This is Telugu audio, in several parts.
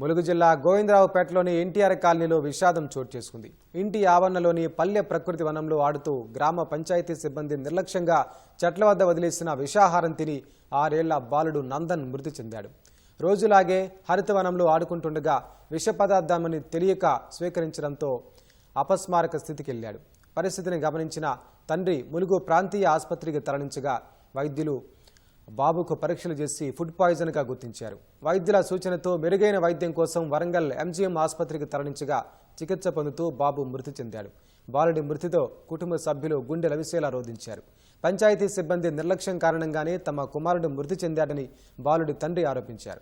ములుగు జిల్లా గోవిందరావుపేటలోని ఎన్టీఆర్ కాలనీలో విషాదం చోటు చేసుకుంది. ఇంటి ఆవరణలోని పల్లె ప్రకృతి వనంలో ఆడుతూ గ్రామ పంచాయతీ సిబ్బంది నిర్లక్ష్యంగా చెట్ల వద్ద వదిలేసిన విషాహారం తిని 6 ఏళ్ల బాలుడు నందన్ మృతి చెందాడు. రోజులాగే హరితవనంలో ఆడుకుంటుండగా విష పదార్థాన్ని తెలియక స్వీకరించడంతో అపస్మారక స్థితికి వెళ్లాడు. పరిస్థితిని గమనించిన తండ్రి ములుగు ప్రాంతీయ ఆసుపత్రికి తరలించగా వైద్యులు బాబుకు పరీక్షలు చేసి ఫుడ్ పాయిజన్ గా గుర్తించారు. వైద్యుల సూచనతో మెరుగైన వైద్యం కోసం వరంగల్ ఎంజీఎం ఆసుపత్రికి తరలించగా చికిత్స పొందుతూ బాబు మృతి చెందాడు. బాలుడి మృతితో కుటుంబ సభ్యులు గుండె లవిసేలా రోధించారు. పంచాయతీ సిబ్బంది నిర్లక్ష్యం కారణంగానే తమ కుమారుడు మృతి చెందాడని బాలుడి తండ్రి ఆరోపించారు.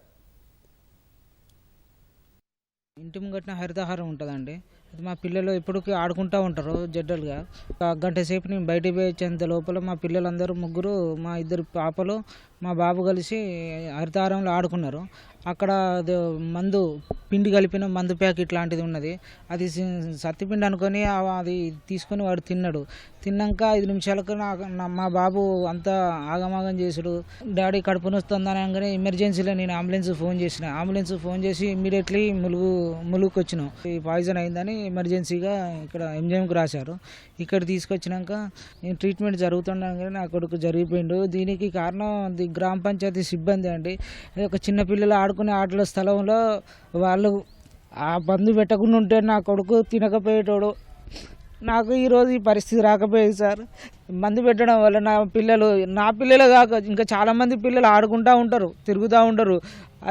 ఇంటి ముంగట్న హరితహారం ఉంటుందండి. అది మా పిల్లలు ఎప్పటికీ ఆడుకుంటూ ఉంటారు జడ్డలుగా. గంట సేపు నేను బయటికి పోయి వచ్చేంత లోపల మా పిల్లలందరూ ముగ్గురు, మా 2 పాపలు, మా బాబు కలిసి హరితహారంలో ఆడుకున్నారు. అక్కడ మందు పిండి కలిపిన మందు ప్యాకెట్ లాంటిది ఉన్నది. అది సత్తిపిండి అనుకొని అది తీసుకొని వాడు తిన్నాడు. తిన్నాక 5 నిమిషాలకు మా బాబు అంతా ఆగమాగం చేసుడు. డాడీ కడుపు నొస్తుందని అనగానే ఎమర్జెన్సీలో నేను అంబులెన్స్ ఫోన్ చేసి ఇమ్మీడియట్లీ ములుగుకి వచ్చినాం. ఈ పాయిజన్ అయిందని ఎమర్జెన్సీగా ఇక్కడ ఎంజిఎంకి రాశారు. ఇక్కడ తీసుకొచ్చినాక నేను ట్రీట్మెంట్ జరుగుతుండగానే నా కొడుకు జరిగిపోయిండు. దీనికి కారణం గ్రామ పంచాయతీ సిబ్బంది అండి. ఒక చిన్న పిల్లలు ఆడుకునే ఆటల స్థలంలో వాళ్ళు ఆ బంధు పెట్టకుండా ఉంటే నా కొడుకు తినకపోయేటోడు. నాకు ఈరోజు ఈ పరిస్థితి రాకపోయేది సార్. మందు పెట్టడం వల్ల నా పిల్లలు కాక ఇంకా చాలామంది పిల్లలు ఆడుకుంటూ ఉంటారు, తిరుగుతూ ఉంటారు.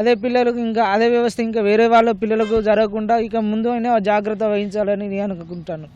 అదే పిల్లలకు ఇంకా అదే వ్యవస్థ ఇంకా వేరే వాళ్ళ పిల్లలకు జరగకుండా ఇక ముందు అయినా జాగ్రత్త వహించాలని నేను అనుకుంటాను.